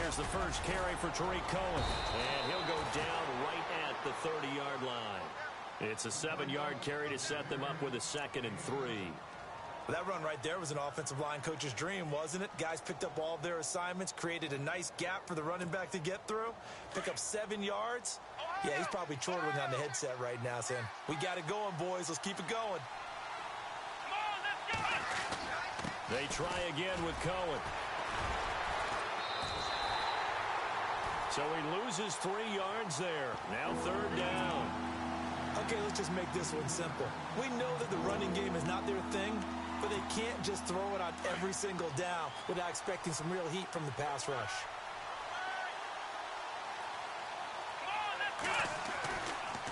Here's the first carry for Tariq Cohen. And he'll go down right at the 30-yard line. It's a 7-yard carry to set them up with a 2nd and 3. That run right there was an offensive line coach's dream, wasn't it? Guys picked up all of their assignments, created a nice gap for the running back to get through, pick up 7 yards. Yeah, he's probably chortling on the headset right now saying, we got it going, boys. Let's keep it going. They try again with Cohen. So he loses 3 yards there. Now 3rd down. Okay, let's just make this one simple. We know that the running game is not their thing, but they can't just throw it on every single down without expecting some real heat from the pass rush.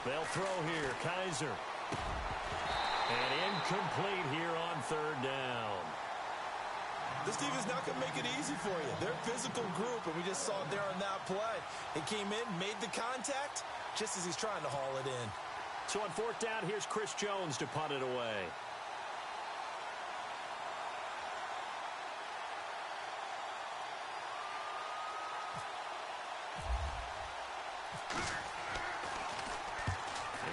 They'll throw here. Kaiser. And incomplete here on 3rd down. This defense is not going to make it easy for you. They're a physical group, and we just saw it there on that play. He came in, made the contact, just as he's trying to haul it in. So on 4th down, here's Chris Jones to punt it away.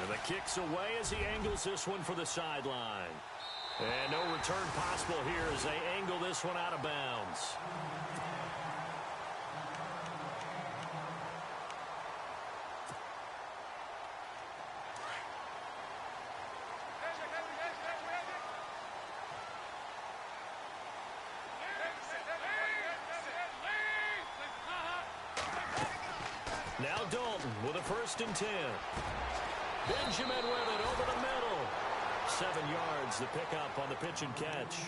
And the kick's away as he angles this one for the sideline. And no return possible here as they angle this one out of bounds. Now Dalton with a 1st and 10. Benjamin with it over the middle. 7 yards the pickup on the pitch and catch.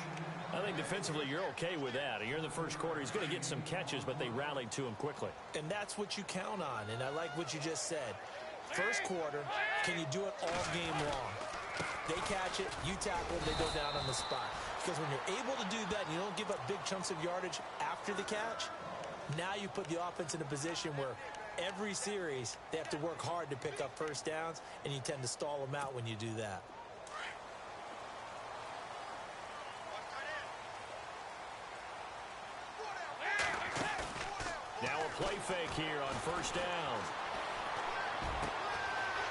I think defensively you're okay with that. Here in the first quarter, he's going to get some catches, but they rallied to him quickly. And that's what you count on, and I like what you just said. First quarter, can you do it all game long? They catch it, you tackle them, they go down on the spot. Because when you're able to do that and you don't give up big chunks of yardage after the catch, now you put the offense in a position where every series they have to work hard to pick up 1st downs, and you tend to stall them out when you do that. Now a play fake here on 1st down.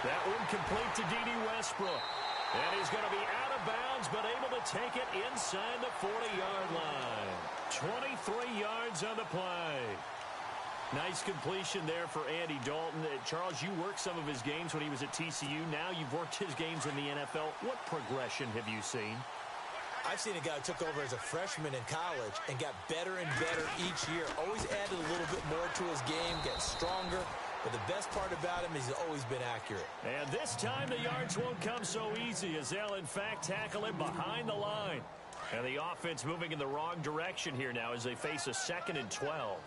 That one complete to D.D. Westbrook. And he's going to be out of bounds, but able to take it inside the 40-yard line. 23 yards on the play. Nice completion there for Andy Dalton. Charles, you worked some of his games when he was at TCU. Now you've worked his games in the NFL. What progression have you seen? I've seen a guy who took over as a freshman in college and got better and better each year. Always added a little bit more to his game, gets stronger. But the best part about him is he's always been accurate. And this time the yards won't come so easy as they'll, in fact, tackle him behind the line. And the offense moving in the wrong direction here now as they face a 2nd and 12.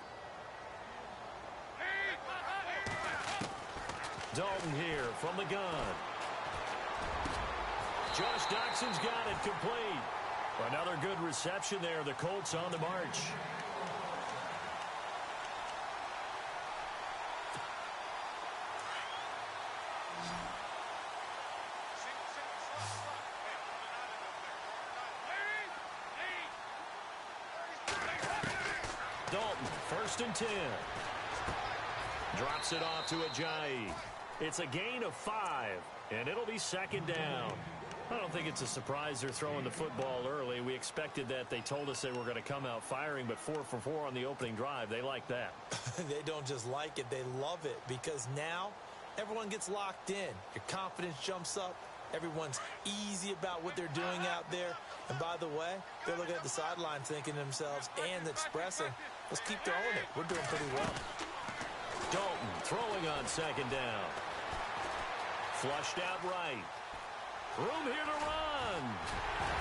Dalton here from the gun. Josh Doxson's got it complete. Another good reception there. The Colts on the march. Dalton, 1st and 10. Drops it off to Ajayi. It's a gain of 5, and it'll be 2nd down. I don't think it's a surprise they're throwing the football early. We expected that. They told us they were going to come out firing, but 4 for 4 on the opening drive. They like that. They don't just like it, they love it, because now everyone gets locked in. Your confidence jumps up. Everyone's easy about what they're doing out there. And by the way, they're looking at the sideline thinking to themselves and expressing, let's keep throwing it. We're doing pretty well. Dalton throwing on 2nd down. Flushed out right. Room here to run.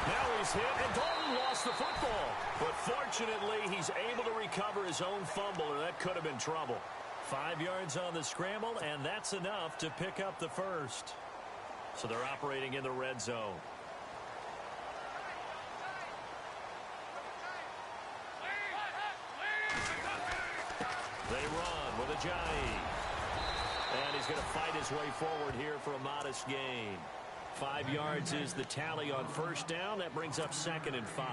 Now he's hit, and Dalton lost the football. But fortunately, he's able to recover his own fumble, or that could have been trouble. 5 yards on the scramble, and that's enough to pick up the first. So they're operating in the red zone. They run with Ajayi. And he's going to fight his way forward here for a modest gain. 5 yards is the tally on 1st down. That brings up 2nd and 5.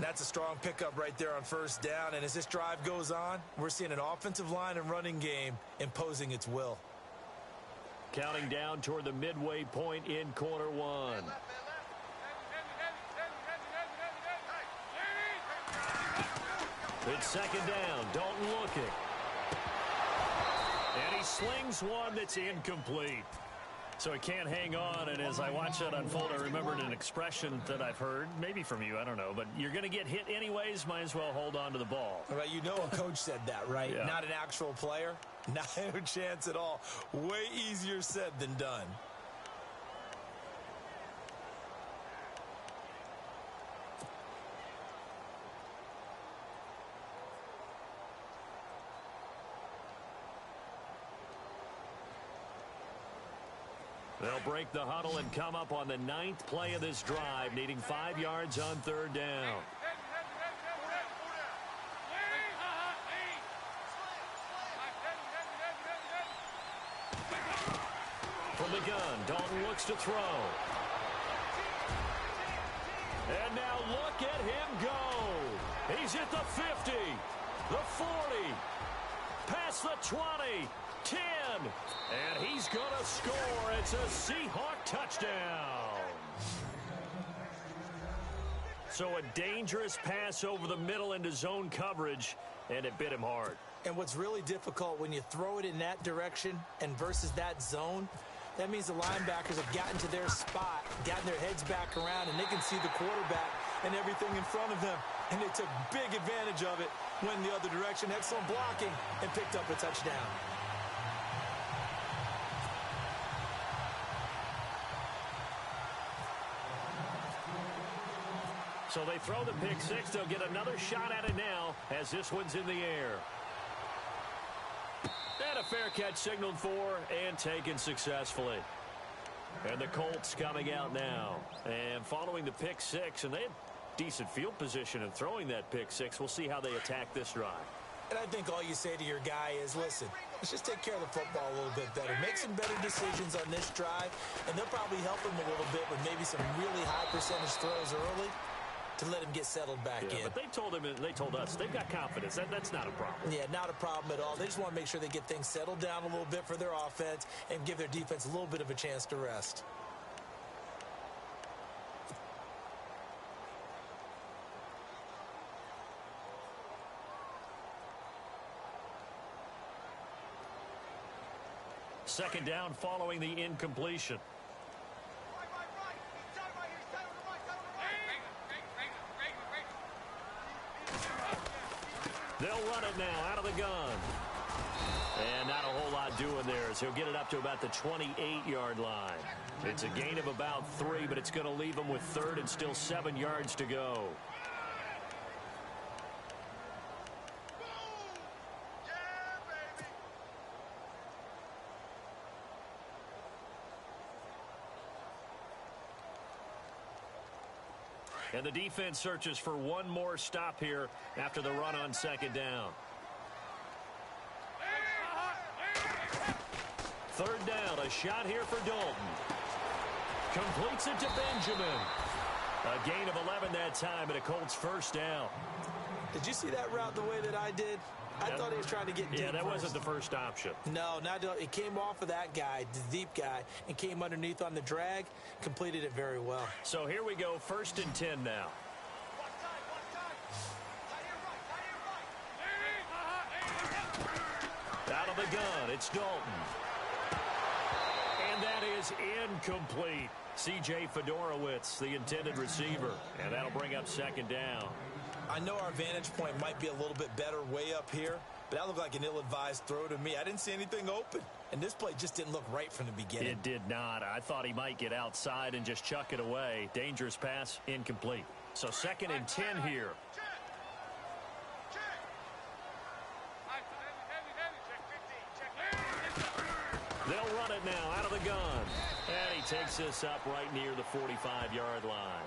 That's a strong pickup right there on first down. And as this drive goes on, we're seeing an offensive line and running game imposing its will. Counting down toward the midway point in quarter one. It's second down. Dalton looking. And he slings one that's incomplete. So he can't hang on, and as I watch that unfold, I remembered an expression that I've heard, maybe from you, I don't know, but you're going to get hit anyways, might as well hold on to the ball. Right, you know a coach said that, right? Yeah. Not an actual player. Not a chance at all. Way easier said than done. They'll break the huddle and come up on the 9th play of this drive, needing 5 yards on third down. From the gun, Dalton looks to throw. And now look at him go. He's at the 50, the 40, past the 20. 10, and he's going to score. It's a Seahawk touchdown. So a dangerous pass over the middle into zone coverage, and it bit him hard. And what's really difficult when you throw it in that direction and versus that zone, that means the linebackers have gotten to their spot, gotten their heads back around, and they can see the quarterback and everything in front of them. And they took big advantage of it, went the other direction, excellent blocking, and picked up a touchdown. So they throw the pick six. They'll get another shot at it now as this one's in the air. And a fair catch signaled for and taken successfully. And the Colts coming out now. And following the pick six, and they had decent field position in throwing that pick six. We'll see how they attack this drive. And I think all you say to your guy is, listen, let's just take care of the football a little bit better. Make some better decisions on this drive, and they'll probably help him a little bit with maybe some really high percentage throws early to let him get settled back in. But they told us they've got confidence. That's not a problem. Yeah, not a problem at all. They just want to make sure they get things settled down a little bit for their offense and give their defense a little bit of a chance to rest. Second down following the incompletion. They'll run it now out of the gun. And not a whole lot doing there as he'll get it up to about the 28-yard line. It's a gain of about 3, but it's going to leave him with third and still 7 yards to go. And the defense searches for one more stop here after the run on second down. Third down, a shot here for Dalton. Completes it to Benjamin. A gain of 11 that time, and a Colts first down. Did you see that route the way that I did? I thought he was trying to get deep. Yeah, that wasn't the first option. No, it came off of that guy, the deep guy, and came underneath on the drag, completed it very well. So here we go, 1st and 10 now. Out of the gun, it's Dalton. And that is incomplete. C.J. Fedorowicz, the intended receiver, and that'll bring up second down. I know our vantage point might be a little bit better way up here, but that looked like an ill-advised throw to me. I didn't see anything open, and this play just didn't look right from the beginning. It did not. I thought he might get outside and just chuck it away. Dangerous pass, incomplete. So 2nd and 10 here. They'll run it now out of the gun. And he takes this up right near the 45-yard line.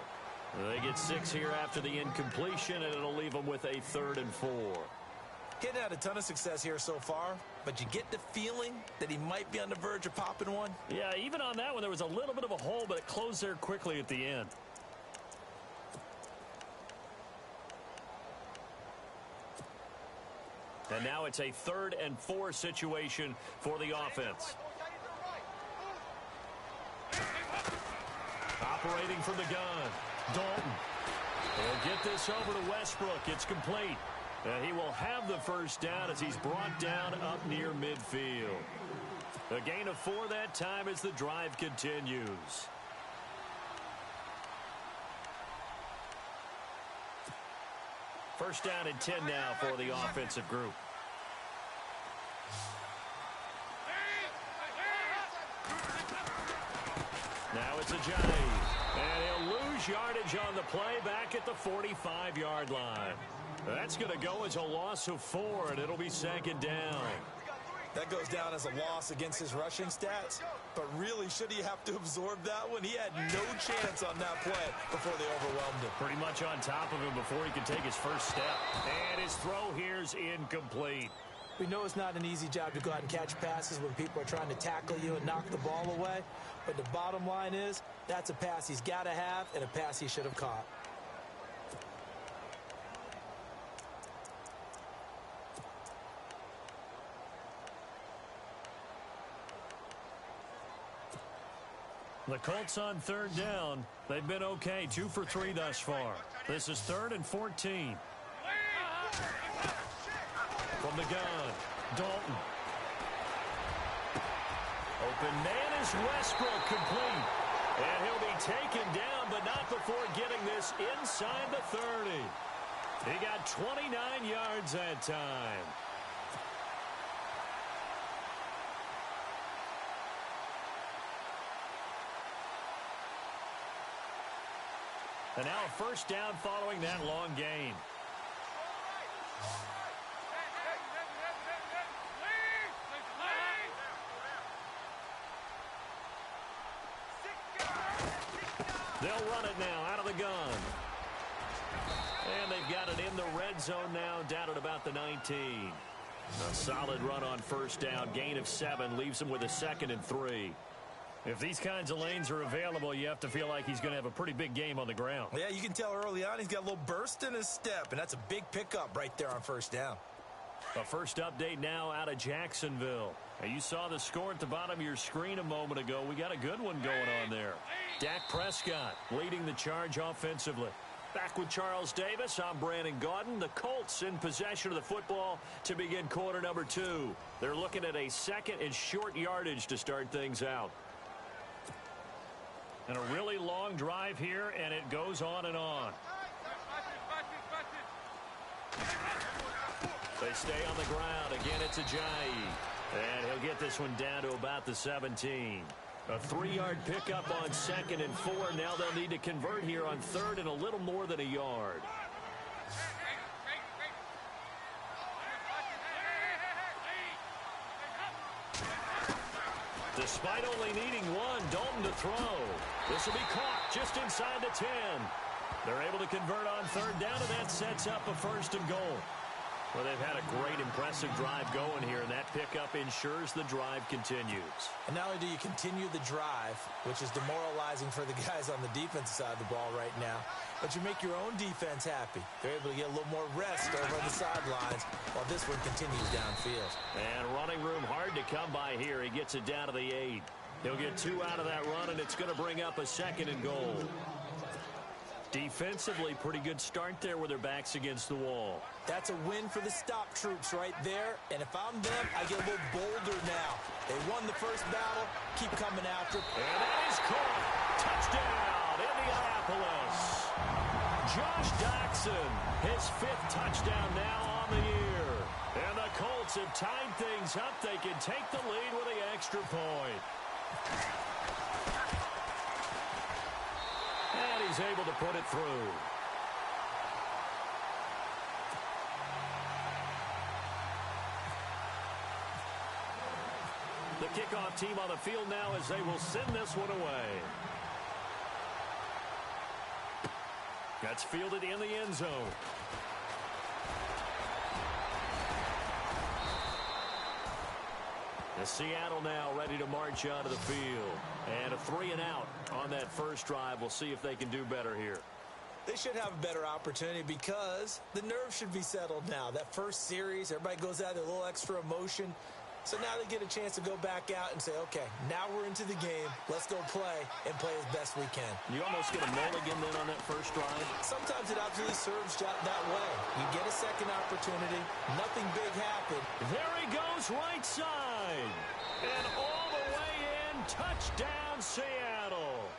They get 6 here after the incompletion, and it'll leave them with a 3rd and 4. Getting had a ton of success here so far, but you get the feeling that he might be on the verge of popping one. Yeah, even on that one, there was a little bit of a hole, but it closed there quickly at the end. And now it's a 3rd and 4 situation for the offense. Operating from the gun, Dalton. He'll get this over to Westbrook. It's complete. He will have the first down as he's brought down up near midfield. A gain of 4 that time as the drive continues. First down and 10 now for the offensive group. Now it's Ajayi. And he'll lose yardage on the play back at the 45-yard line. That's going to go as a loss of 4, and it'll be 2nd down. That goes down as a loss against his rushing stats. But really, should he have to absorb that one? He had no chance on that play before they overwhelmed him. Pretty much on top of him before he could take his first step. And his throw here's incomplete. We know it's not an easy job to go out and catch passes when people are trying to tackle you and knock the ball away. But the bottom line is, that's a pass he's got to have and a pass he should have caught. The Colts on 3rd down. They've been okay, 2 for 3 thus far. This is 3rd and 14. From the gun, Dalton. Open man is Westbrook, complete. And he'll be taken down, but not before getting this inside the 30. He got 29 yards that time. And now a first down following that long gain. They'll run it now out of the gun. And they've got it in the red zone now, down at about the 19. A solid run on first down. Gain of 7 leaves them with a 2nd and 3. If these kinds of lanes are available, you have to feel like he's going to have a pretty big game on the ground. Yeah, you can tell early on he's got a little burst in his step, and that's a big pickup right there on first down. A first update now out of Jacksonville. Now, you saw the score at the bottom of your screen a moment ago. We got a good one going on there. Dak Prescott leading the charge offensively. Back with Charles Davis, I'm Brandon Gaudin. The Colts in possession of the football to begin quarter number 2. They're looking at a 2nd and short yardage to start things out. And a really long drive here, and it goes on and on. They stay on the ground. Again, it's Ajayi. And he'll get this one down to about the 17. A 3-yard pickup on 2nd and 4. Now they'll need to convert here on 3rd and a little more than a yard. Despite only needing 1, Dalton to throw. This will be caught just inside the 10. They're able to convert on 3rd down, and that sets up a 1st and goal. Well, they've had a great, impressive drive going here, and that pickup ensures the drive continues. And not only do you continue the drive, which is demoralizing for the guys on the defensive side of the ball right now, but you make your own defense happy. They're able to get a little more rest over on the sidelines while this one continues downfield. And running room hard to come by here. He gets it down to the 8. He'll get 2 out of that run, and it's going to bring up a 2nd and goal. Defensively, pretty good start there with their backs against the wall. That's a win for the stop troops right there. And if I'm them, I get a little bolder now. They won the first battle. Keep coming after. And that is caught. Touchdown, Indianapolis. Josh Doctson, his 5th touchdown now on the year. And the Colts have tied things up. They can take the lead with the extra point. And he's able to put it through. The kickoff team on the field now as they will send this one away. That's fielded in the end zone. The Seattle now ready to march onto the field. And a 3 and out on that first drive. We'll see if they can do better here. They should have a better opportunity because the nerves should be settled now. That first series, everybody goes out with a little extra emotion. So now they get a chance to go back out and say, okay, now we're into the game. Let's go play and play as best we can. You almost get a mulligan then on that first drive. Sometimes it absolutely serves that way. You get a second opportunity. Nothing big happened. There he goes right side. And all the way in, touchdown Seattle.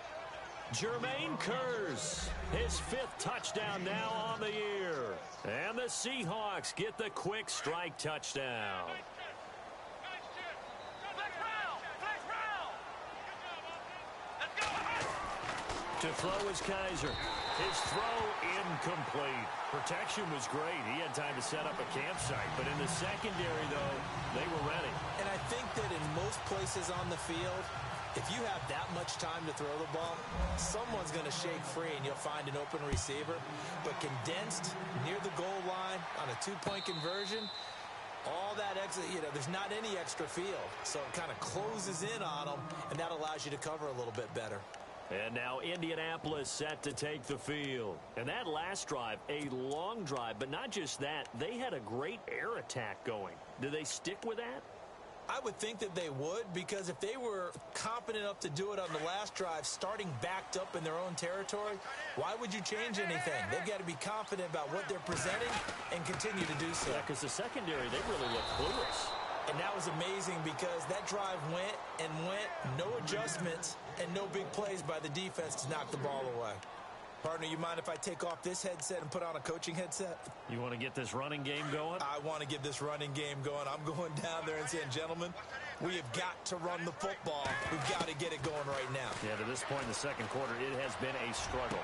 Jermaine Kearse, his 5th touchdown now on the year. And the Seahawks get the quick strike touchdown. To throw is Kizer. His throw incomplete. Protection was great. He had time to set up a campsite. But in the secondary, though, they were ready. And I think that in most places on the field, if you have that much time to throw the ball, someone's going to shake free and you'll find an open receiver. But condensed near the goal line on a 2-point conversion, all that extra, there's not any extra field. So it kind of closes in on them, and that allows you to cover a little bit better. And now Indianapolis set to take the field. And that last drive, a long drive, but not just that. They had a great air attack going. Do they stick with that? I would think that they would, because if they were competent enough to do it on the last drive, starting backed up in their own territory, why would you change anything? They've got to be confident about what they're presenting and continue to do so. Yeah, because the secondary, they really look clueless. And that was amazing because that drive went and went, no adjustments, and no big plays by the defense to knock the ball away. Partner, you mind if I take off this headset and put on a coaching headset? You want to get this running game going? I want to get this running game going. I'm going down there and saying, gentlemen, we have got to run the football. We've got to get it going right now. Yeah, to this point in the second quarter, it has been a struggle.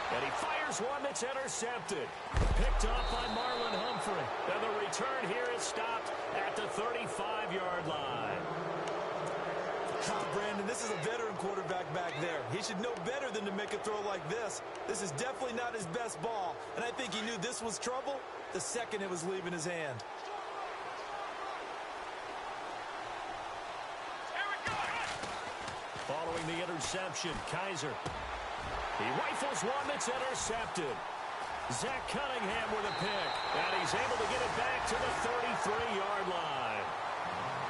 And he fires one that's intercepted. Picked off by Marlon Humphrey. And the return here is stopped at the 35-yard line. Brandon, this is a veteran quarterback back there. He should know better than to make a throw like this. This is definitely not his best ball. And I think he knew this was trouble the second it was leaving his hand. Following the interception, Kizer. He rifles one that's intercepted. Zach Cunningham with a pick. And he's able to get it back to the 33-yard line.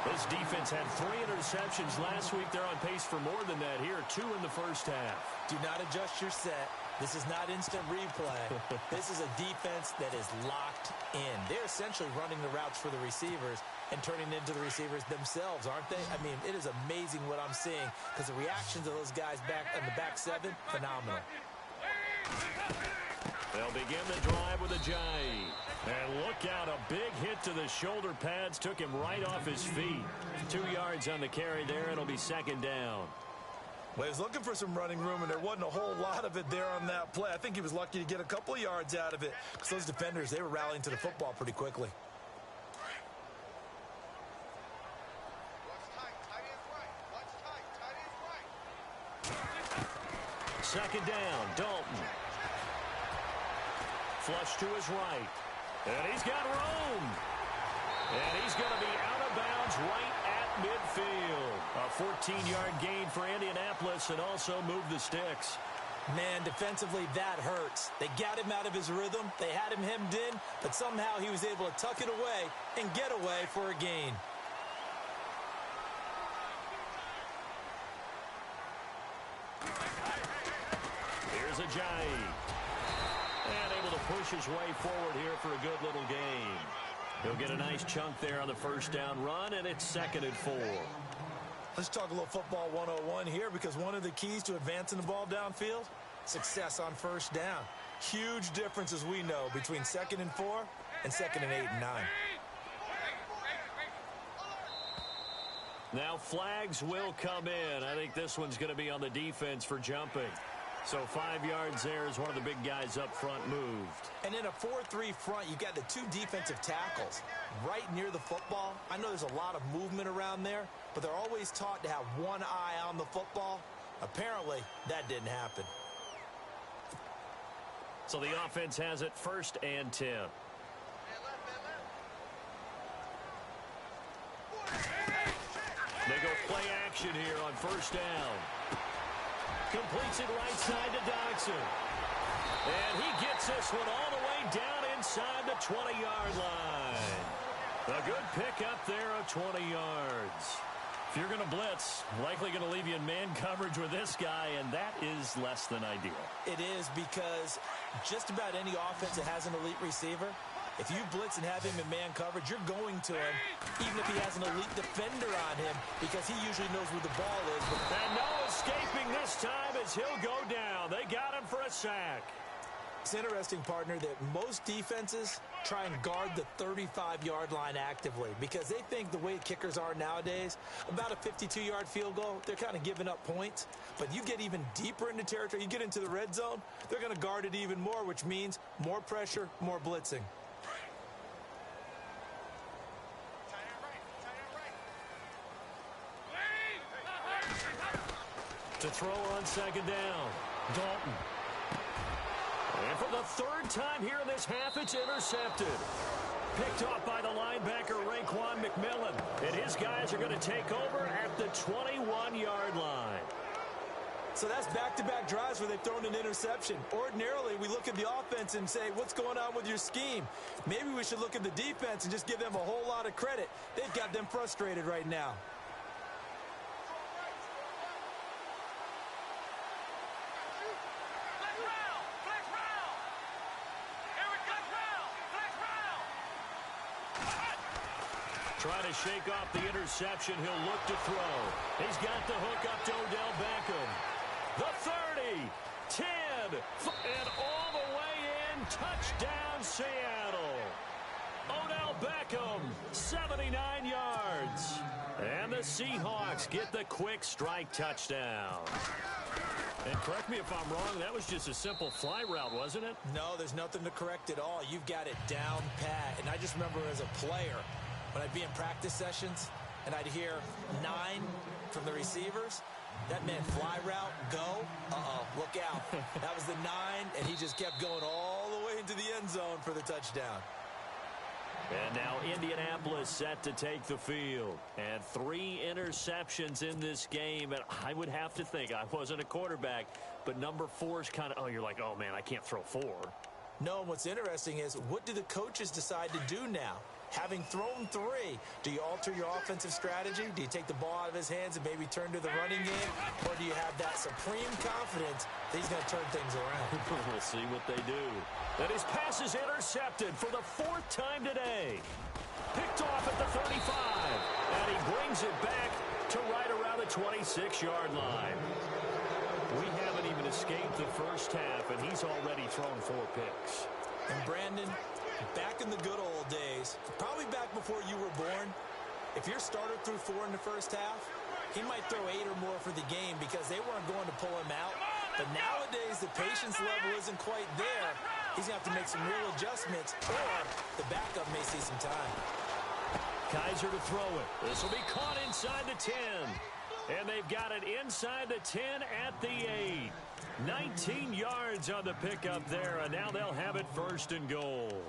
This defense had 3 interceptions last week. They're on pace for more than that here. 2 in the first half. Do not adjust your set. This is not instant replay. This is a defense that is locked in. They're essentially running the routes for the receivers and turning into the receivers themselves, aren't they? I mean, it is amazing what I'm seeing because the reactions of those guys back in the back 7, phenomenal. They'll begin the drive with a Ajayi. And look out, a big hit to the shoulder pads. Took him right off his feet. 2 yards on the carry there. It'll be second down. Well, he was looking for some running room, and there wasn't a whole lot of it there on that play. I think he was lucky to get a couple of yards out of it because those defenders, they were rallying to the football pretty quickly. Second down, Dalton. Flush to his right. And he's got room. And he's going to be out of bounds right at midfield. A 14-yard gain for Indianapolis and also move the sticks. Man, defensively, that hurts. They got him out of his rhythm. They had him hemmed in, but somehow he was able to tuck it away and get away for a gain. Here's Ajayi. And able to push his way forward here for a good little gain. He'll get a nice chunk there on the first down run, and it's 2nd and 4. Let's talk a little football 101 here because one of the keys to advancing the ball downfield, success on first down. Huge difference, as we know, between 2nd and 4 and 2nd and 8 and 9. Now flags will come in. I think this one's going to be on the defense for jumping. So 5 yards there as one of the big guys up front moved. And in a 4-3 front, you've got the 2 defensive tackles right near the football. I know there's a lot of movement around there, but they're always taught to have one eye on the football. Apparently, that didn't happen. So the offense has it 1st and 10. They go play action here on 1st down. Completes it right side to Dodson. And he gets this one all the way down inside the 20-yard line. A good pickup there of 20 yards. If you're going to blitz, likely going to leave you in man coverage with this guy, and that is less than ideal. It is, because just about any offense that has an elite receiver, if you blitz and have him in man coverage, you're going to him, even if he has an elite defender on him, because he usually knows where the ball is. And no escaping this time as he'll go down. They got him for a sack. It's interesting, partner, that most defenses try and guard the 35-yard line actively because they think the way kickers are nowadays, about a 52-yard field goal, they're kind of giving up points. But you get even deeper into territory, you get into the red zone, they're going to guard it even more, which means more pressure, more blitzing. To throw on second down, Dalton. And for the third time here in this half, it's intercepted. Picked off by the linebacker, Raekwon McMillan. And his guys are going to take over at the 21-yard line. So that's back-to-back drives where they've thrown an interception. Ordinarily, we look at the offense and say, what's going on with your scheme? Maybe we should look at the defense and just give them a whole lot of credit. They've got them frustrated right now. Trying to shake off the interception. He'll look to throw. He's got the hook up to Odell Beckham. The 30, 10, and all the way in. Touchdown, Seattle. Odell Beckham, 79 yards. And the Seahawks get the quick strike touchdown. And correct me if I'm wrong, that was just a simple fly route, wasn't it? No, there's nothing to correct at all. You've got it down pat. And I just remember as a player, when I'd be in practice sessions and I'd hear 9 from the receivers, that meant fly route, go, look out. That was the 9, and he just kept going all the way into the end zone for the touchdown. And now Indianapolis set to take the field. And 3 interceptions in this game. And I would have to think, I wasn't a quarterback, but number 4 is kind of, you're like, oh, man, I can't throw 4. No, and what's interesting is, what do the coaches decide to do now? Having thrown 3, do you alter your offensive strategy? Do you take the ball out of his hands and maybe turn to the running game? Or do you have that supreme confidence that he's going to turn things around? We'll see what they do. And his pass is intercepted for the 4th time today. Picked off at the 35. And he brings it back to right around the 26-yard line. We haven't even escaped the first half, and he's already thrown 4 picks. And Brandon, back in the good old days, probably back before you were born, if your starter threw 4 in the first half, he might throw 8 or more for the game because they weren't going to pull him out. But nowadays, the patience level isn't quite there. He's going to have to make some real adjustments, or the backup may see some time. Kaiser to throw it. This will be caught inside the 10. And they've got it inside the 10 at the 8. 19 yards on the pickup there, and now they'll have it 1st and goal.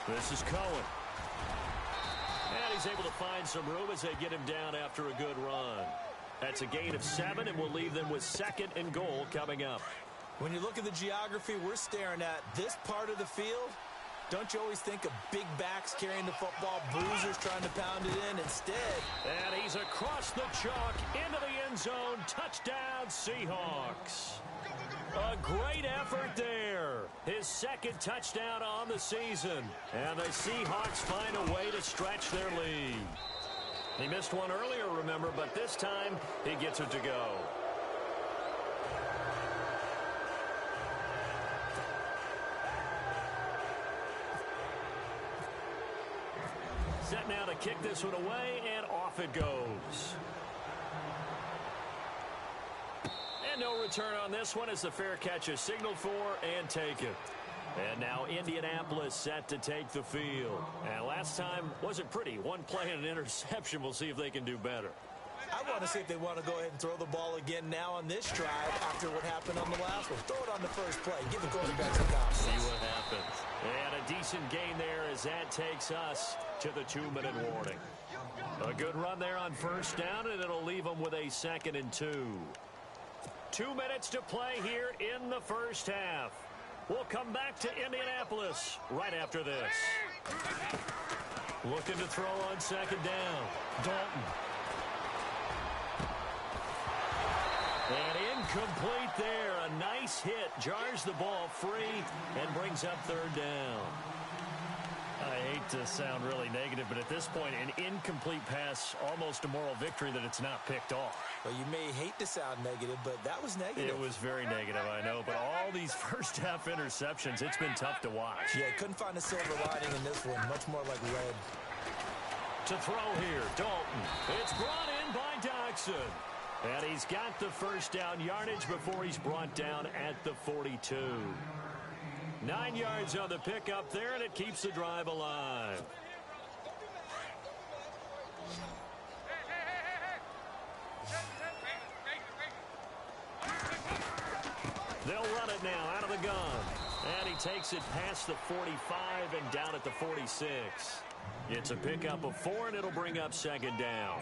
This is Cohen. And he's able to find some room as they get him down after a good run. That's a gain of 7, and we'll leave them with 2nd and goal coming up. When you look at the geography we're staring at, this part of the field, don't you always think of big backs carrying the football, bruisers trying to pound it in instead? And he's across the chalk into the end zone. Touchdown, Seahawks. A great effort there. His 2nd touchdown on the season. And the Seahawks find a way to stretch their lead. He missed one earlier, remember, but this time he gets it to go. Set now to kick this one away, and off it goes. And no return on this one as the fair catch is signaled for and taken. And now Indianapolis set to take the field. And last time wasn't pretty. One play and an interception. We'll see if they can do better. I want to see if they want to go ahead and throw the ball again now on this drive after what happened on the last one. Throw it on the first play. Give the quarterback some confidence. See what happens. And a decent gain there as that takes us to the 2-minute warning. A good run there on first down, and it'll leave them with a 2nd and 2. 2 minutes to play here in the first half. We'll come back to Indianapolis right after this. Looking to throw on 2nd down. Dalton. And incomplete there. A nice hit. Jars the ball free and brings up 3rd down. I hate to sound really negative, but at this point, an incomplete pass, almost a moral victory that it's not picked off. Well, you may hate to sound negative, but that was negative. It was very negative, I know. But all these first half interceptions, it's been tough to watch. Yeah, couldn't find a silver lining in this one. Much more like lead. To throw here, Dalton. It's brought in by Doxson. And he's got the first down yardage before he's brought down at the 42. 9 yards on the pickup there, and it keeps the drive alive. They'll run it now out of the gun. And he takes it past the 45 and down at the 46. It's a pickup of 4, and it'll bring up 2nd down.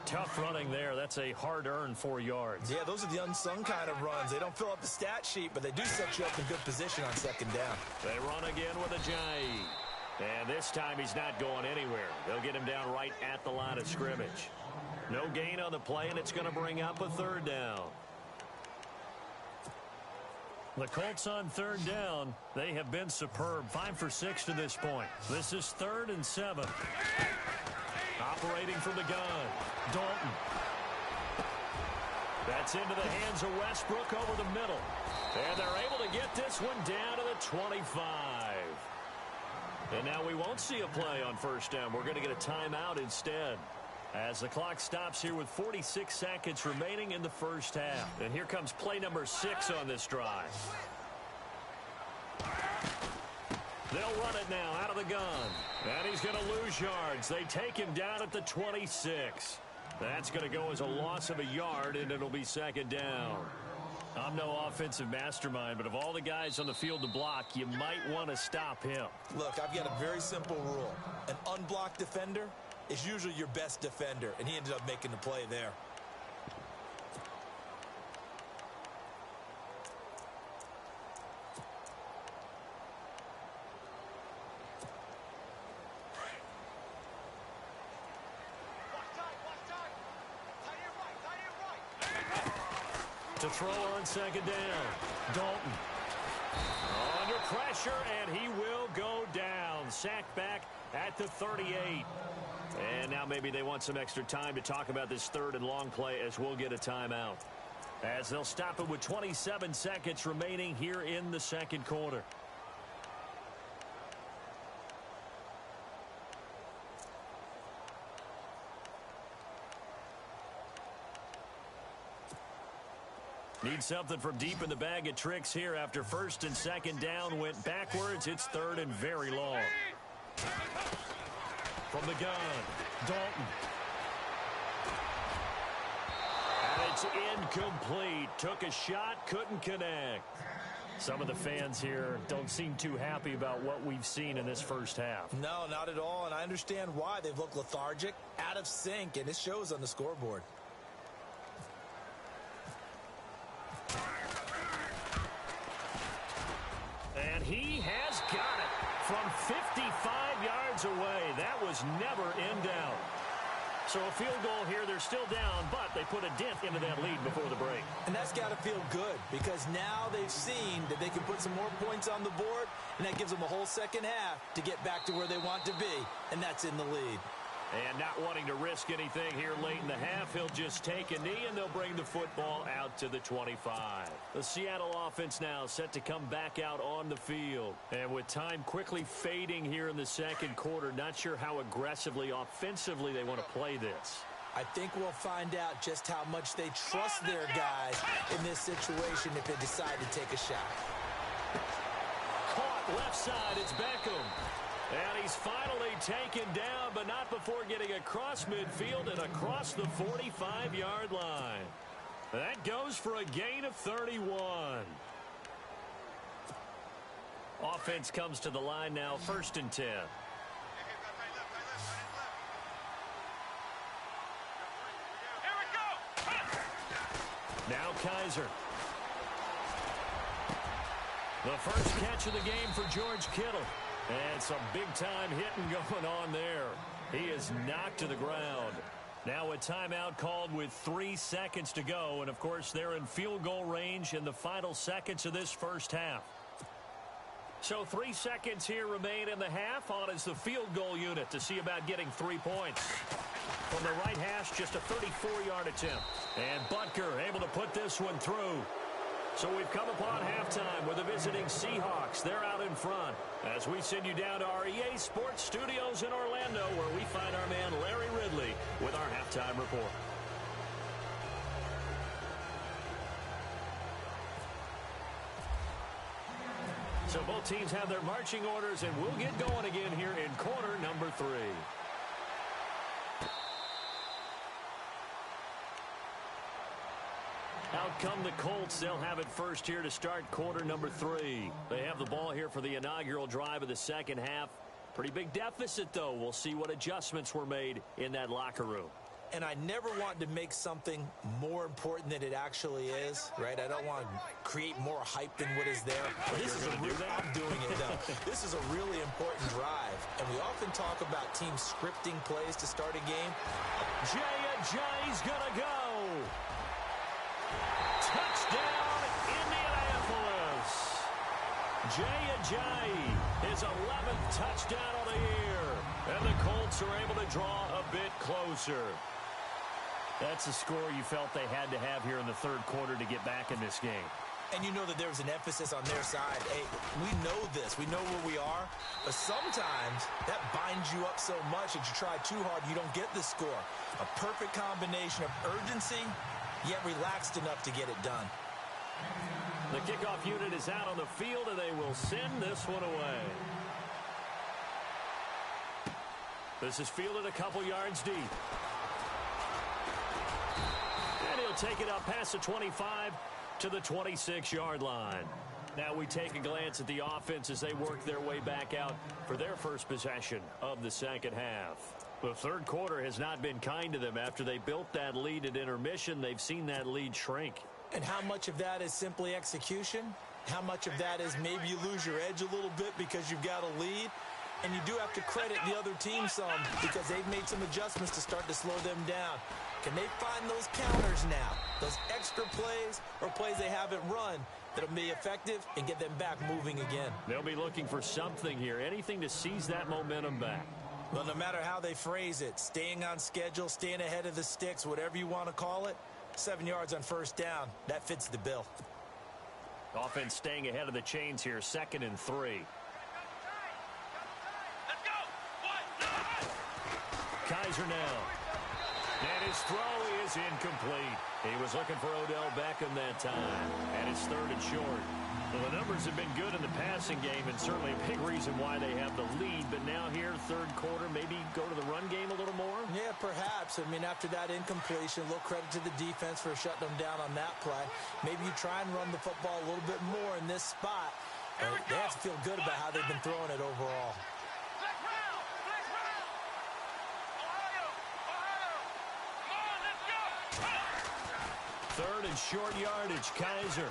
Tough running there. That's a hard-earned 4 yards. Yeah, those are the unsung kind of runs. They don't fill up the stat sheet, but they do set you up in good position on 2nd down. They run again with Ajayi. And this time he's not going anywhere. They'll get him down right at the line of scrimmage. No gain on the play, and it's going to bring up a 3rd down. The Colts on 3rd down. They have been superb. 5 for 6 to this point. This is 3rd and 7. Operating from the gun, Dalton. That's into the hands of Westbrook over the middle. And they're able to get this one down to the 25. And now we won't see a play on first down. We're going to get a timeout instead, as the clock stops here with 46 seconds remaining in the first half. And here comes play number 6 on this drive. They'll run it now out of the gun. And he's going to lose yards. They take him down at the 26. That's going to go as a loss of a yard, and it'll be 2nd down. I'm no offensive mastermind, but of all the guys on the field to block, you might want to stop him. Look, I've got a very simple rule. An unblocked defender is usually your best defender, and he ended up making the play there. To throw on 2nd down, Dalton. Under pressure, and he will go down. Sacked back at the 38. And now maybe they want some extra time to talk about this 3rd and long play, as we'll get a timeout. As they'll stop it with 27 seconds remaining here in the 2nd quarter. Need something from deep in the bag of tricks here after 1st and 2nd down went backwards. It's 3rd and very long. From the gun, Dalton. And it's incomplete. Took a shot, couldn't connect. Some of the fans here don't seem too happy about what we've seen in this first half. No, not at all, and I understand why. They've looked lethargic, out of sync, and it shows on the scoreboard. And he has got it from 55 yards away. That was never in doubt. So a field goal here. They're still down, but they put a dent into that lead before the break. And that's got to feel good, because now they've seen that they can put some more points on the board, and that gives them a whole second half to get back to where they want to be, and that's in the lead. And not wanting to risk anything here late in the half, he'll just take a knee, and they'll bring the football out to the 25. The Seattle offense now set to come back out on the field. And with time quickly fading here in the 2nd quarter, not sure how aggressively, offensively they want to play this. I think we'll find out just how much they trust their guys in this situation if they decide to take a shot. Caught left side, it's Beckham. And he's finally taken down, but not before getting across midfield and across the 45-yard line. That goes for a gain of 31. Offense comes to the line now, 1st and 10. Now Kaiser. The first catch of the game for George Kittle. And some big-time hitting going on there. He is knocked to the ground. Now a timeout called with 3 seconds to go. And, of course, they're in field goal range in the final seconds of this first half. So 3 seconds here remain in the half. On is the field goal unit to see about getting 3 points. From the right hash, just a 34-yard attempt. And Butker able to put this one through. So we've come upon halftime with the visiting Seahawks. They're out in front as we send you down to our EA Sports Studios in Orlando, where we find our man Larry Ridley with our halftime report. So both teams have their marching orders, and we'll get going again here in quarter number 3. Out come the Colts. They'll have it first here to start quarter number 3. They have the ball here for the inaugural drive of the second half. Pretty big deficit, though. We'll see what adjustments were made in that locker room. And I never want to make something more important than it actually is, right? I don't want to create more hype than what is there. But this is I'm doing it, though. This is a really important drive. And we often talk about teams scripting plays to start a game. Jay Ajayi's going to go. Touchdown, Indianapolis. Jay Ajayi, his 11th touchdown of the year. And the Colts are able to draw a bit closer. That's a score you felt they had to have here in the third quarter to get back in this game. And you know that there was an emphasis on their side. Hey, we know this. We know where we are. But sometimes that binds you up so much that you try too hard, you don't get the score. A perfect combination of urgency, yet relaxed enough to get it done. The kickoff unit is out on the field, and they will send this one away. This is fielded a couple yards deep. And he'll take it up past the 25 to the 26-yard line. Now we take a glance at the offense as they work their way back out for their first possession of the second half. The third quarter has not been kind to them. After they built that lead at intermission, they've seen that lead shrink. And how much of that is simply execution? How much of that is maybe you lose your edge a little bit because you've got a lead? And you do have to credit the other team some because they've made some adjustments to start to slow them down. Can they find those counters now? Those extra plays or plays they haven't run that'll be effective and get them back moving again? They'll be looking for something here, anything to seize that momentum back. Well, no matter how they phrase it, staying on schedule, staying ahead of the sticks, whatever you want to call it, 7 yards on first down, that fits the bill. Offense staying ahead of the chains here, 2nd and 3. Kaiser now. And his throw is incomplete. He was looking for Odell Beckham that time. And it's 3rd and short. Well, the numbers have been good in the passing game, and certainly a big reason why they have the lead. But now here, third quarter, maybe go to the run game a little more? Yeah, perhaps. I mean, after that incompletion, a little credit to the defense for shutting them down on that play. Maybe you try and run the football a little bit more in this spot. They have to feel good about how they've been throwing it overall. Third and short yardage, Kaiser.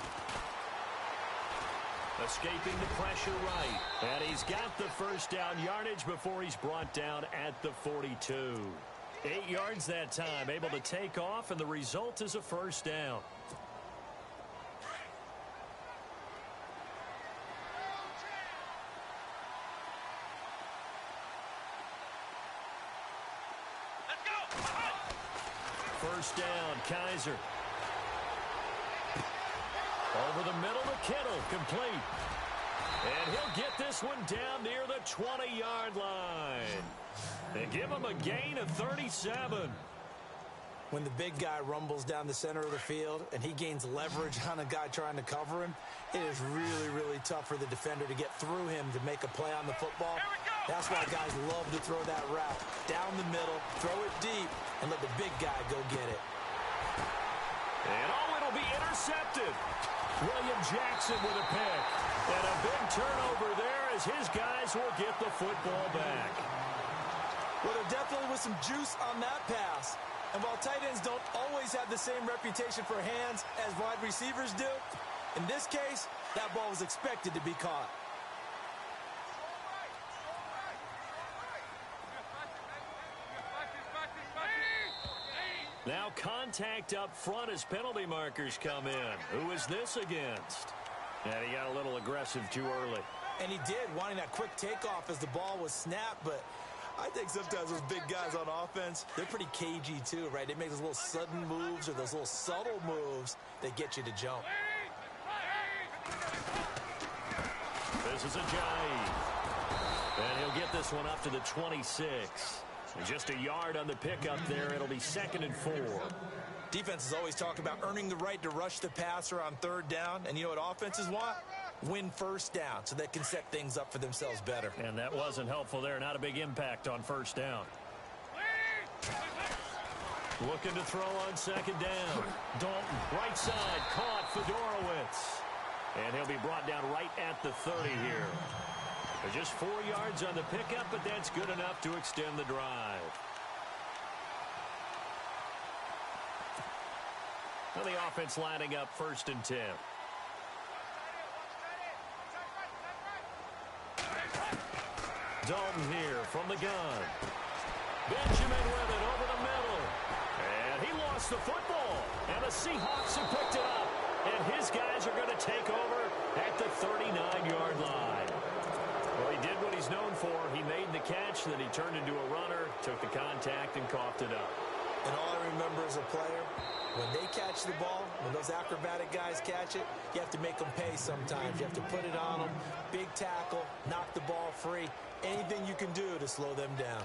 Escaping the pressure right. And he's got the first down yardage before he's brought down at the 42. 8 yards that time, able to take off, and the result is a first down. First down, Kaiser. Over the middle to Kittle, complete. And he'll get this one down near the 20-yard line. They give him a gain of 37. When the big guy rumbles down the center of the field and he gains leverage on a guy trying to cover him, it is really, really tough for the defender to get through him to make a play on the football. That's why guys love to throw that route down the middle, throw it deep, and let the big guy go get it. And it'll be intercepted. William Jackson with a pick. And a big turnover there as his guys will get the football back. Well, there definitely was some juice on that pass. And while tight ends don't always have the same reputation for hands as wide receivers do, in this case, that ball was expected to be caught. Now contact up front as penalty markers come in. Who is this against? And he got a little aggressive too early. And he did, wanting that quick takeoff as the ball was snapped, but I think sometimes those big guys on offense, they're pretty cagey too, right? They make those little sudden moves or those little subtle moves that get you to jump. This is Ajayi. And he'll get this one up to the 26. And just a yard on the pickup there. It'll be 2nd and 4. Defenses always talk about earning the right to rush the passer on 3rd down. And you know what offenses want? Win 1st down so they can set things up for themselves better. And that wasn't helpful there. Not a big impact on 1st down. Looking to throw on 2nd down. Dalton, right side, caught Fedorowicz. And he'll be brought down right at the 30 here. Just 4 yards on the pickup, but that's good enough to extend the drive. Well, the offense lining up 1st and 10. Dalton here from the gun. Benjamin with it over the middle. And he lost the football. And the Seahawks have picked it up. And his guys are going to take over at the 39-yard line. Well, he did what he's known for. He made the catch, then he turned into a runner, took the contact, and coughed it up. And all I remember as a player, when they catch the ball, when those acrobatic guys catch it, you have to make them pay sometimes. You have to put it on them, big tackle, knock the ball free, anything you can do to slow them down.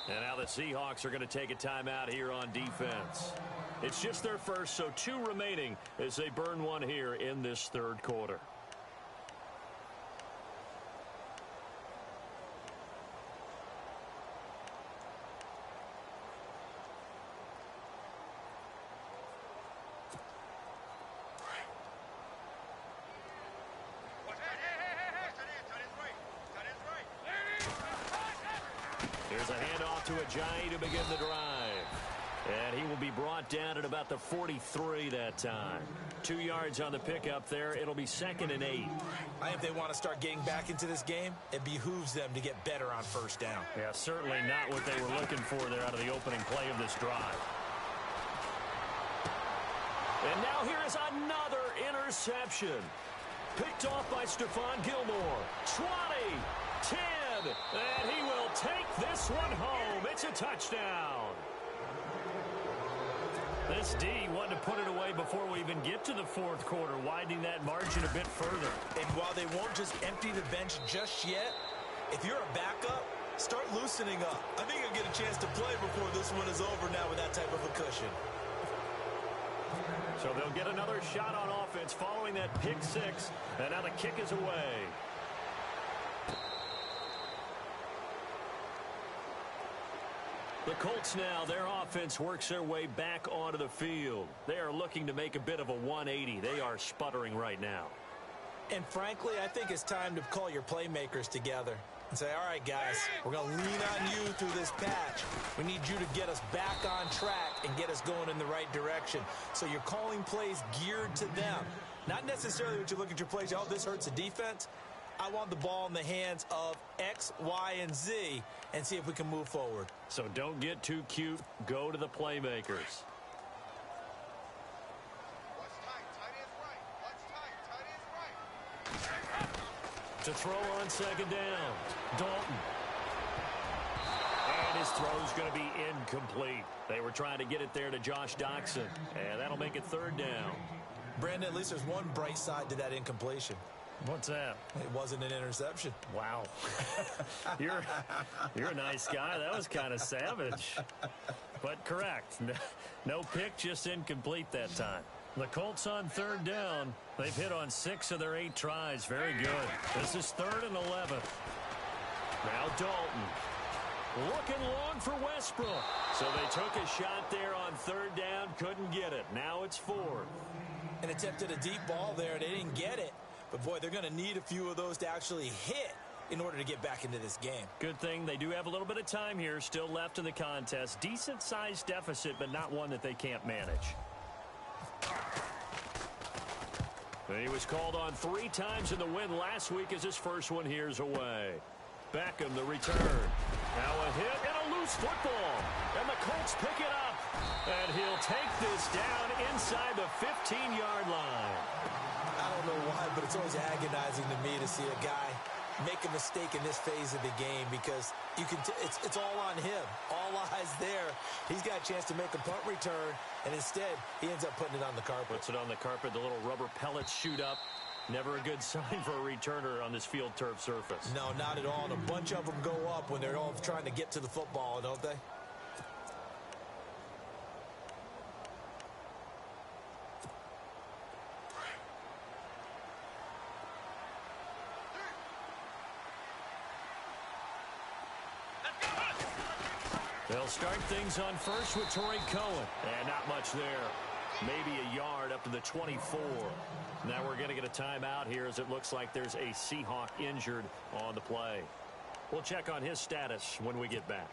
And now the Seahawks are going to take a timeout here on defense. It's just their first, so 2 remaining as they burn one here in this 3rd quarter. Here's a handoff to Ajayi to begin the drive. And he will be brought down at about the 43 that time. 2 yards on the pickup there. It'll be 2nd and 8. I think if they want to start getting back into this game, it behooves them to get better on 1st down. Yeah, certainly not what they were looking for there out of the opening play of this drive. And now here is another interception. Picked off by Stephon Gilmore. 20, 10, and he will take this one home. It's a touchdown. This D wanted to put it away before we even get to the 4th quarter, widening that margin a bit further. And while they won't just empty the bench just yet, if you're a backup, start loosening up. I think you'll get a chance to play before this one is over now with that type of a cushion. So they'll get another shot on offense following that pick 6, and now the kick is away. The Colts now, their offense works their way back onto the field. They are looking to make a bit of a 180. They are sputtering right now. And frankly, I think it's time to call your playmakers together and say, all right, guys, we're going to lean on you through this patch. We need you to get us back on track and get us going in the right direction. So you're calling plays geared to them. Not necessarily what you look at your plays, oh, this hurts the defense. I want the ball in the hands of X, Y, and Z and see if we can move forward. So don't get too cute. Go to the playmakers. To throw on 2nd down. Dalton. And And his throw's going to be incomplete. They were trying to get it there to Josh Doxson, and that'll make it third down. Brandon, at least there's one bright side to that incompletion. What's that? It wasn't an interception. Wow. You're a nice guy. That was kind of savage. But correct. No pick, just incomplete that time. The Colts on third down. They've hit on 6 of their 8 tries. Very good. This is 3rd and 11. Now Dalton. Looking long for Westbrook. So they took a shot there on third down. Couldn't get it. Now it's 4th. And attempted a deep ball there. They didn't get it. But, boy, they're going to need a few of those to actually hit in order to get back into this game. Good thing they do have a little bit of time here still left in the contest. Decent-sized deficit, but not one that they can't manage. And he was called on 3 times in the win last week as his first one here's away. Beckham, the return. Now a hit and a loose football. And the Colts pick it up. And he'll take this down inside the 15-yard line. I don't know why, but it's always agonizing to me to see a guy make a mistake in this phase of the game because you can it's all on him. All eyes there. He's got a chance to make a punt return, and instead he ends up putting it on the carpet. Puts it on the carpet. The little rubber pellets shoot up. Never a good sign for a returner on this field turf surface. No, not at all. And a bunch of them go up when they're all trying to get to the football, don't they? They'll start things on first with Torrey Cohen. And not much there. Maybe a yard up to the 24. Now we're going to get a timeout here as it looks like there's a Seahawk injured on the play. We'll check on his status when we get back.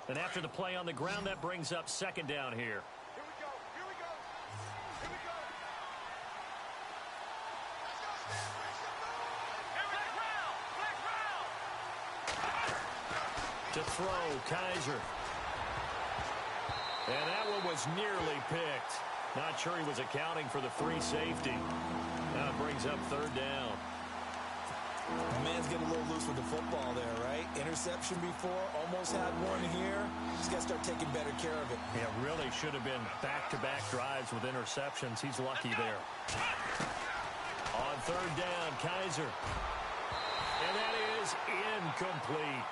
And after the play on the ground, that brings up 2nd down here. Here we go. To throw, Kaiser. And that one was nearly picked. Not sure he was accounting for the free safety. Now it brings up 3rd down. The man's getting a little loose with the football there, right? Interception before, almost had one here. He's got to start taking better care of it. Yeah, really should have been back-to-back drives with interceptions. He's lucky there. On 3rd down, Kaiser. And that is incomplete.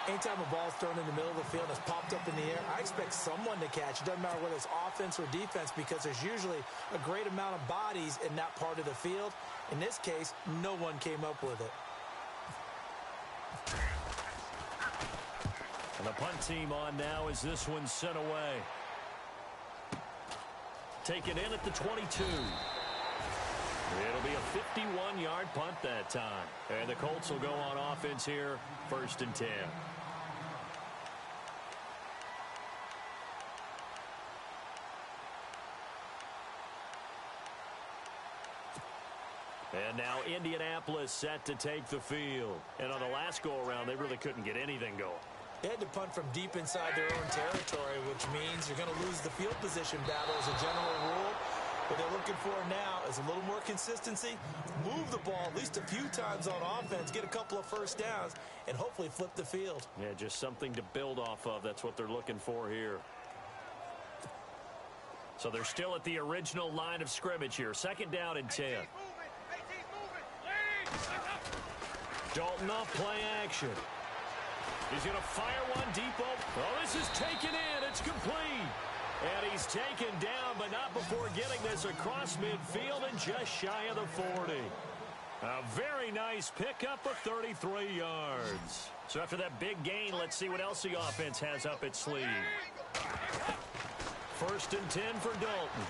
Anytime a ball's thrown in the middle of the field and it's popped up in the air, I expect someone to catch. It doesn't matter whether it's offense or defense because there's usually a great amount of bodies in that part of the field. In this case, no one came up with it. And the punt team on now as this one's sent away. Taken in at the 22. It'll be a 51-yard punt that time. And the Colts will go on offense here, 1st and 10. And now Indianapolis set to take the field. And on the last go-around, they really couldn't get anything going. They had to punt from deep inside their own territory, which means you're going to lose the field position battle as a general rule. What they're looking for now is a little more consistency, move the ball at least a few times on offense, get a couple of first downs, and hopefully flip the field. Yeah, just something to build off of. That's what they're looking for here. So they're still at the original line of scrimmage here. 2nd down and 10. Dalton off play action. He's going to fire one deep open. Oh, this is taken in. It's complete. And he's taken down, but not before getting this across midfield and just shy of the 40. A very nice pickup of 33 yards. So after that big gain, let's see what else the offense has up its sleeve. 1st and 10 for Dalton.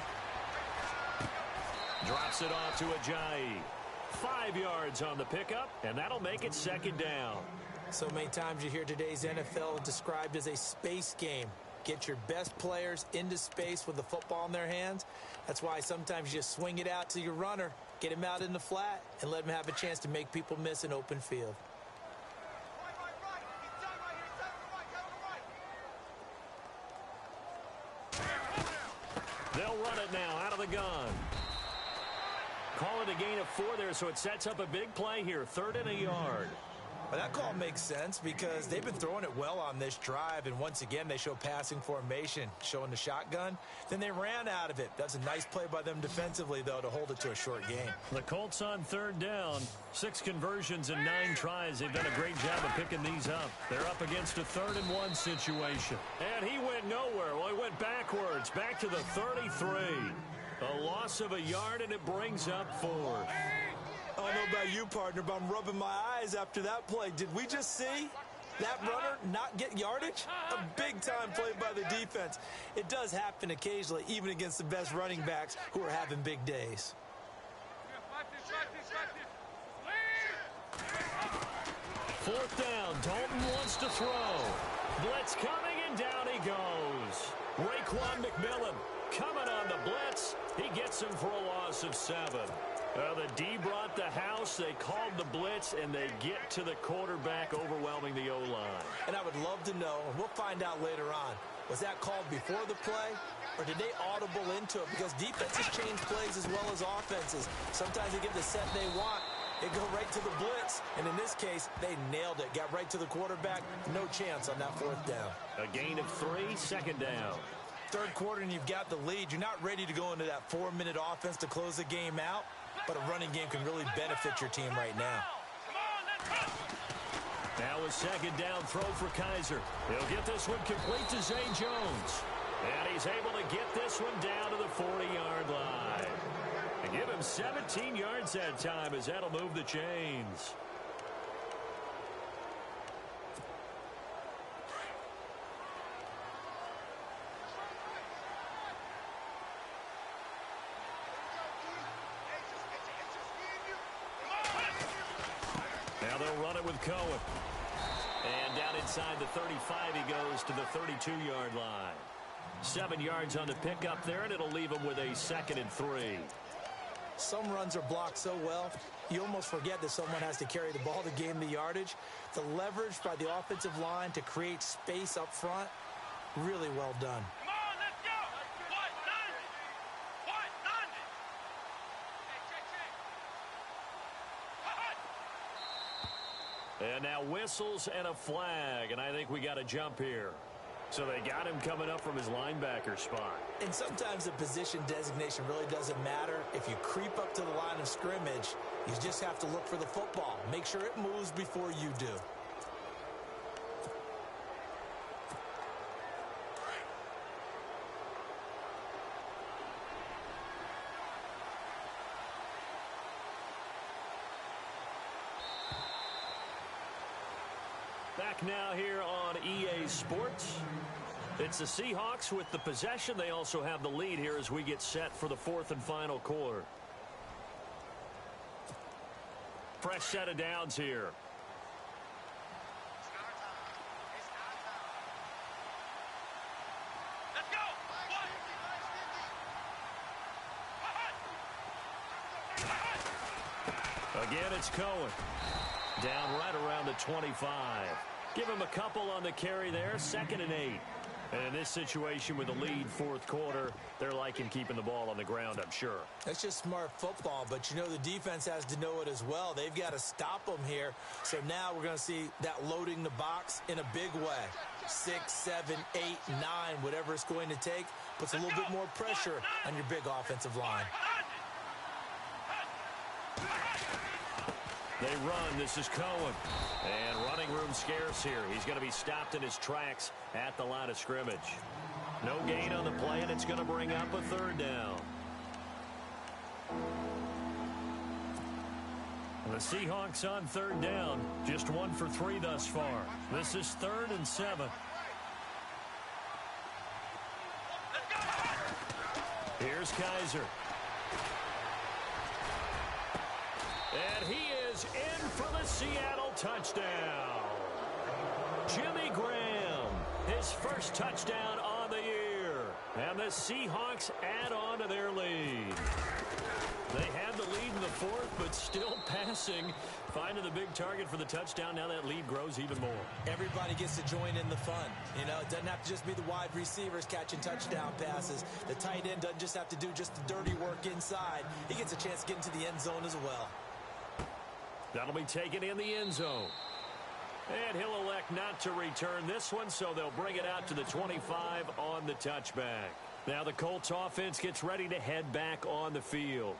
Drops it off to Ajayi. 5 yards on the pickup, and that'll make it 2nd down. So many times you hear today's NFL described as a space game. Get your best players into space with the football in their hands. That's why sometimes you just swing it out to your runner, get him out in the flat, and let him have a chance to make people miss an open field. They'll run it now out of the gun. Call it a gain of 4 there, so it sets up a big play here. 3rd and a yard. Well, that call makes sense because they've been throwing it well on this drive, and once again, they show passing formation, showing the shotgun. Then they ran out of it. That's a nice play by them defensively, though, to hold it to a short game. The Colts on third down. 6 conversions and 9 tries. They've done a great job of picking these up. They're up against a 3rd-and-1 situation. And he went nowhere. Well, he went backwards, back to the 33. A loss of a yard, and it brings up 4th. I don't know about you, partner, but I'm rubbing my eyes after that play. Did we just see that runner not get yardage? A big-time play by the defense. It does happen occasionally, even against the best running backs who are having big days. 4th down. Dalton wants to throw. Blitz coming, and down he goes. Raekwon McMillan coming on the blitz. He gets him for a loss of 7. The D brought the house. They called the blitz, and they get to the quarterback, overwhelming the O-line. And I would love to know, and we'll find out later on, was that called before the play, or did they audible into it? Because defenses change plays as well as offenses. Sometimes they get the set they want. They go right to the blitz, and in this case, they nailed it. Got right to the quarterback. No chance on that 4th down. A gain of 3, 2nd down. 3rd quarter, and you've got the lead. You're not ready to go into that 4-minute offense to close the game out, but a running game can really benefit your team right now. Now a 2nd down throw for Kizer. He'll get this one complete to Zay Jones. And he's able to get this one down to the 40-yard line. And give him 17 yards that time, as that'll move the chains. Now they'll run it with Cohen. And down inside the 35, he goes to the 32-yard line. 7 yards on the pickup there, and it'll leave him with a 2nd and 3. Some runs are blocked so well, you almost forget that someone has to carry the ball to gain the yardage. The leverage by the offensive line to create space up front, really well done. And now whistles and a flag, and I think we got a jump here. So they got him coming up from his linebacker spot. And sometimes the position designation really doesn't matter. If you creep up to the line of scrimmage, you just have to look for the football. Make sure it moves before you do. Back now here on EA Sports. It's the Seahawks with the possession. They also have the lead here as we get set for the 4th and final quarter. Fresh set of downs here. Let's go. Again, it's Cohen. Down right around the 25. Give him a couple on the carry there. 2nd and 8. And in this situation with the lead 4th quarter, they're liking keeping the ball on the ground, I'm sure. That's just smart football, but you know the defense has to know it as well. They've got to stop them here. So now we're going to see that loading the box in a big way. 6, 7, 8, 9, whatever it's going to take, puts a little bit more pressure on your big offensive line. They run. This is Cohen. And running room scarce here. He's going to be stopped in his tracks at the line of scrimmage. No gain on the play, and it's going to bring up a 3rd down. The Seahawks on 3rd down. Just 1 for 3 thus far. This is 3rd and 7. Here's Kizer. And he is in for the Seattle touchdown. Jimmy Graham, his first touchdown on the year. And the Seahawks add on to their lead. They had the lead in the 4th, but still passing. Finding the big target for the touchdown. Now that lead grows even more. Everybody gets to join in the fun. You know, it doesn't have to just be the wide receivers catching touchdown passes. The tight end doesn't just have to do just the dirty work inside. He gets a chance to get into the end zone as well. That'll be taken in the end zone. And he'll elect not to return this one, so they'll bring it out to the 25 on the touchback. Now the Colts offense gets ready to head back on the field.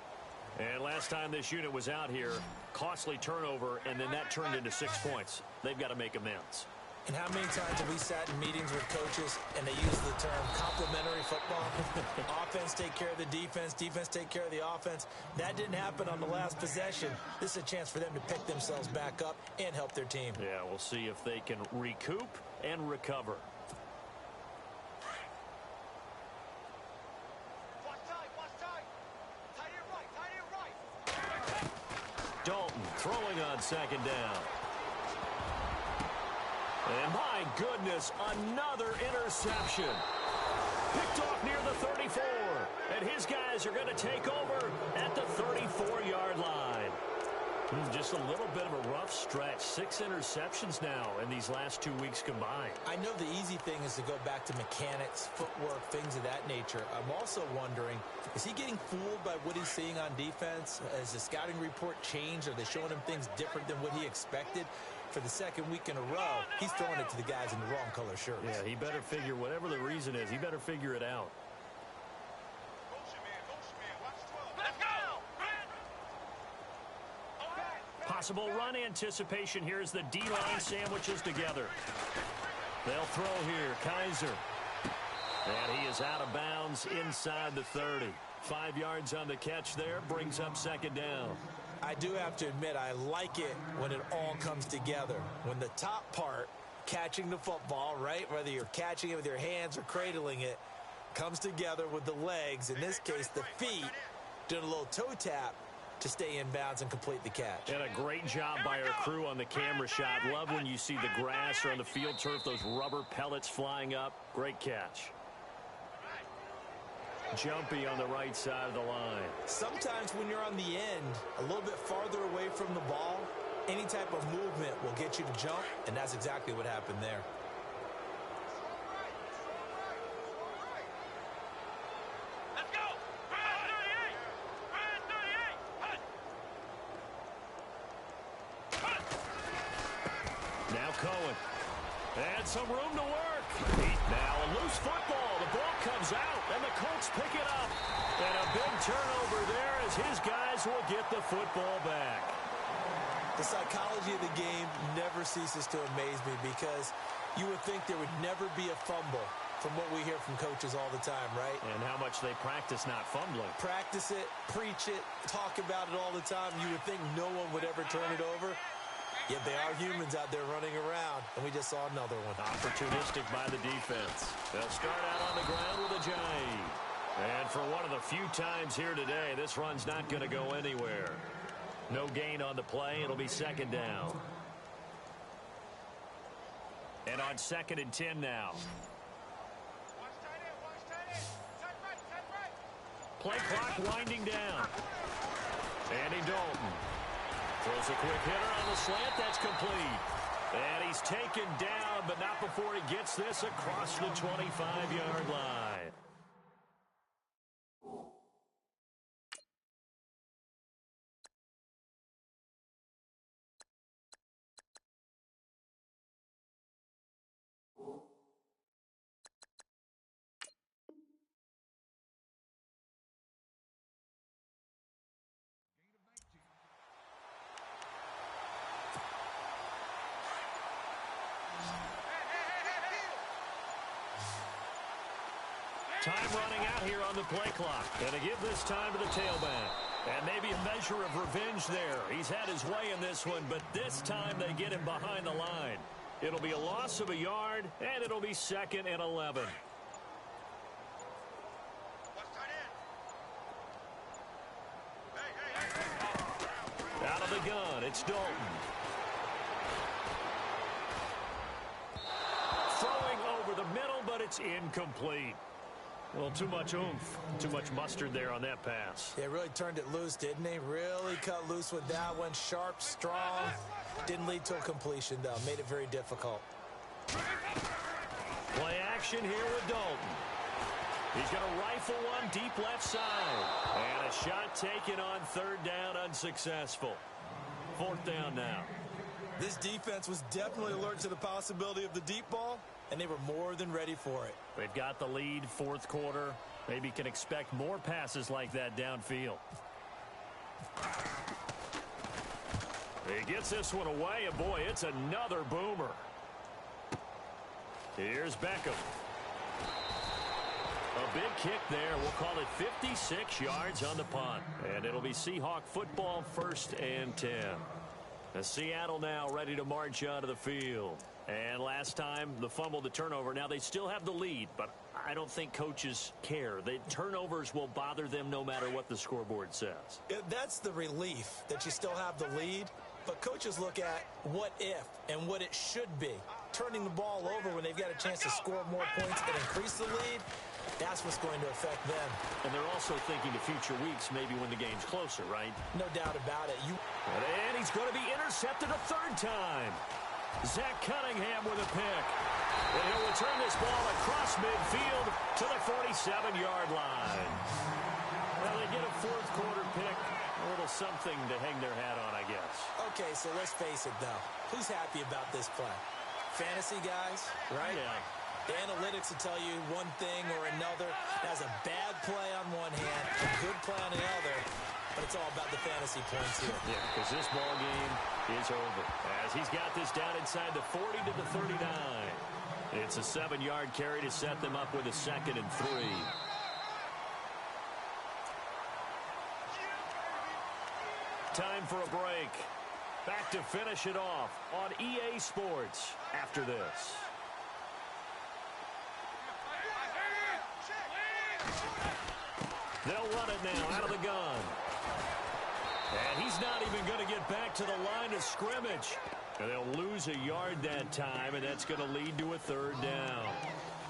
And last time this unit was out here, costly turnover, and then that turned into 6 points. They've got to make amends. And how many times have we sat in meetings with coaches and they use the term complementary football? Offense take care of the defense, defense take care of the offense. That didn't happen on the last possession. This is a chance for them to pick themselves back up and help their team. Yeah, we'll see if they can recoup and recover. Dalton throwing on second down. And my goodness, another interception. Picked off near the 34. And his guys are going to take over at the 34-yard line. Just a little bit of a rough stretch. 6 interceptions now in these last 2 weeks combined. I know the easy thing is to go back to mechanics, footwork, things of that nature. I'm also wondering, is he getting fooled by what he's seeing on defense? Has the scouting report changed? Are they showing him things different than what he expected? For the second week in a row, he's throwing it to the guys in the wrong color shirts. Yeah, he better figure, whatever the reason is, he better figure it out. Possible run anticipation here as the D-line sandwiches together. They'll throw here, Kaiser. And he is out of bounds inside the 30. 5 yards on the catch there, brings up second down. I do have to admit, I like it when it all comes together. When the top part, catching the football, right, whether you're catching it with your hands or cradling it, comes together with the legs, in this case the feet, doing a little toe tap to stay in bounds and complete the catch. And a great job by our crew on the camera shot. Love when you see the grass or on the field turf, those rubber pellets flying up. Great catch. Jumpy on the right side of the line. Sometimes when you're on the end, a little bit farther away from the ball, any type of movement will get you to jump, and that's exactly what happened there. Let's go! Now Cohen. And some room to work. Now a loose football. The ball comes out, and the Colts pick it up. And a big turnover there as his guys will get the football back. The psychology of the game never ceases to amaze me because you would think there would never be a fumble from what we hear from coaches all the time, right? And how much they practice not fumbling. Practice it, preach it, talk about it all the time. You would think no one would ever turn it over. Yet they are humans out there running around, and we just saw another one. Opportunistic by the defense. They'll start out on the ground with a jive. And for one of the few times here today, this run's not going to go anywhere. No gain on the play. It'll be second down. And on 2nd and 10 now. Play clock winding down. Andy Dalton throws a quick hitter on the slant. That's complete. And he's taken down, but not before he gets this across the 25-yard line. Time running out here on the play clock. And to give this time to the tailback. And maybe a measure of revenge there. He's had his way in this one, but this time they get him behind the line. It'll be a loss of a yard, and it'll be 2nd and 11. Out of the gun, it's Dalton. Throwing over the middle, but it's incomplete. Well, too much oomph, too much mustard there on that pass. They really turned it loose, didn't they? Really cut loose with that one. Sharp, strong. Didn't lead to a completion, though. Made it very difficult. Play action here with Dalton. He's going to rifle one deep left side. And a shot taken on 3rd down, unsuccessful. 4th down now. This defense was definitely alert to the possibility of the deep ball, and they were more than ready for it. They've got the lead, fourth quarter. Maybe can expect more passes like that downfield. He gets this one away, and boy, it's another boomer. Here's Beckham. A big kick there. We'll call it 56 yards on the punt. And it'll be Seahawk football, 1st and 10. And Seattle now ready to march onto the field. And last time, the fumble, the turnover. Now they still have the lead, but I don't think coaches care. The turnovers will bother them no matter what the scoreboard says. That's the relief that you still have the lead. But coaches look at what if and what it should be. Turning the ball over when they've got a chance to score more points and increase the lead, that's what's going to affect them. And they're also thinking to future weeks, maybe when the game's closer, right? No doubt about it. And he's going to be intercepted a 3rd time. Zach Cunningham with a pick. And he'll return this ball across midfield to the 47-yard line. Well, they get a 4th quarter pick. A little something to hang their hat on, I guess. Okay, so let's face it, though. Who's happy about this play? Fantasy guys, right? Yeah. The analytics will tell you one thing or another. That's a bad play on one hand, a good play on the other. But it's all about the fantasy points here. Yeah, because this ball game is over. As he's got this down inside the 40 to the 39. It's a 7-yard carry to set them up with a 2nd and 3. Time for a break. Back to finish it off on EA Sports after this. They'll run it now out of the gun. And he's not even going to get back to the line of scrimmage. And they'll lose a yard that time, and that's going to lead to a 3rd down.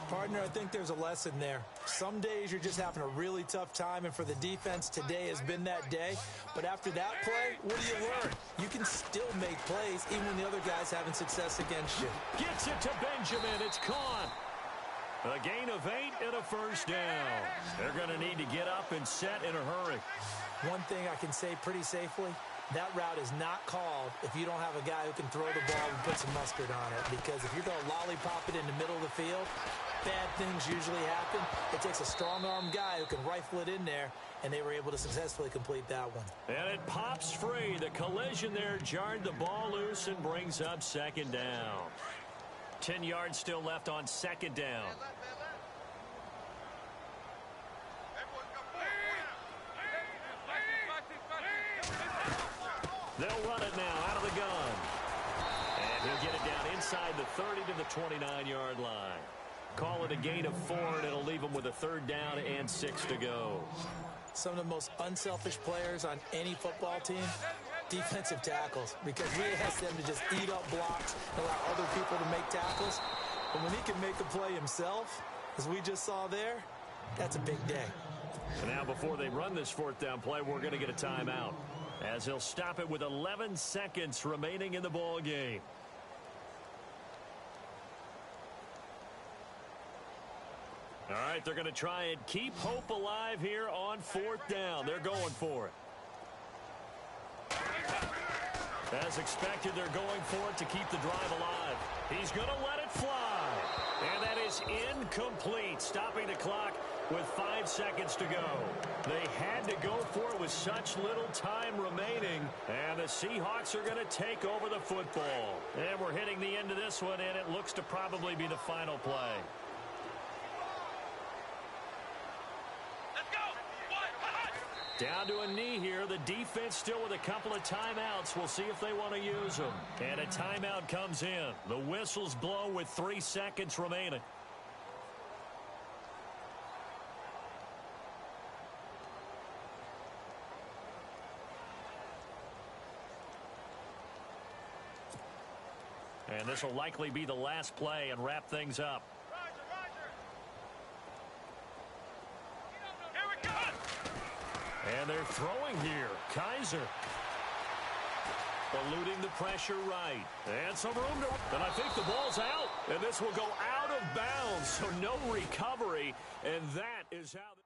Partner, I think there's a lesson there. Some days you're just having a really tough time, and for the defense, today has been that day. But after that play, what do you learn? You can still make plays even when the other guy's having success against you. Gets it to Benjamin. It's caught. A gain of 8 and a 1st down. They're going to need to get up and set in a hurry. One thing I can say pretty safely, that route is not called if you don't have a guy who can throw the ball and put some mustard on it. Because if you're going to lollipop it in the middle of the field, bad things usually happen. It takes a strong-arm guy who can rifle it in there, and they were able to successfully complete that one. And it pops free. The collision there jarred the ball loose and brings up 2nd down. 10 yards still left on 2nd down. They'll run it now out of the gun. And he'll get it down inside the 30 to the 29-yard line. Call it a gain of 4, and it'll leave them with a 3rd down and 6 to go. Some of the most unselfish players on any football team, defensive tackles, because we ask them to just eat up blocks and allow other people to make tackles. But when he can make a play himself, as we just saw there, that's a big day. And now before they run this 4th down play, we're going to get a timeout, as he'll stop it with 11 seconds remaining in the ball game. All right, they're going to try and keep hope alive here on 4th down. They're going for it. As expected, they're going for it to keep the drive alive. He's going to let it fly. And that is incomplete, stopping the clock with 5 seconds to go. They had to go for it with such little time remaining. And the Seahawks are going to take over the football. And we're hitting the end of this one, and it looks to probably be the final play. Down to a knee here. The defense still with a couple of timeouts. We'll see if they want to use them. And a timeout comes in. The whistles blow with 3 seconds remaining. And this will likely be the last play and wrap things up. And they're throwing here. Kaiser. Eluding the pressure right. And some room to... And I think the ball's out. And this will go out of bounds. So no recovery. And that is how...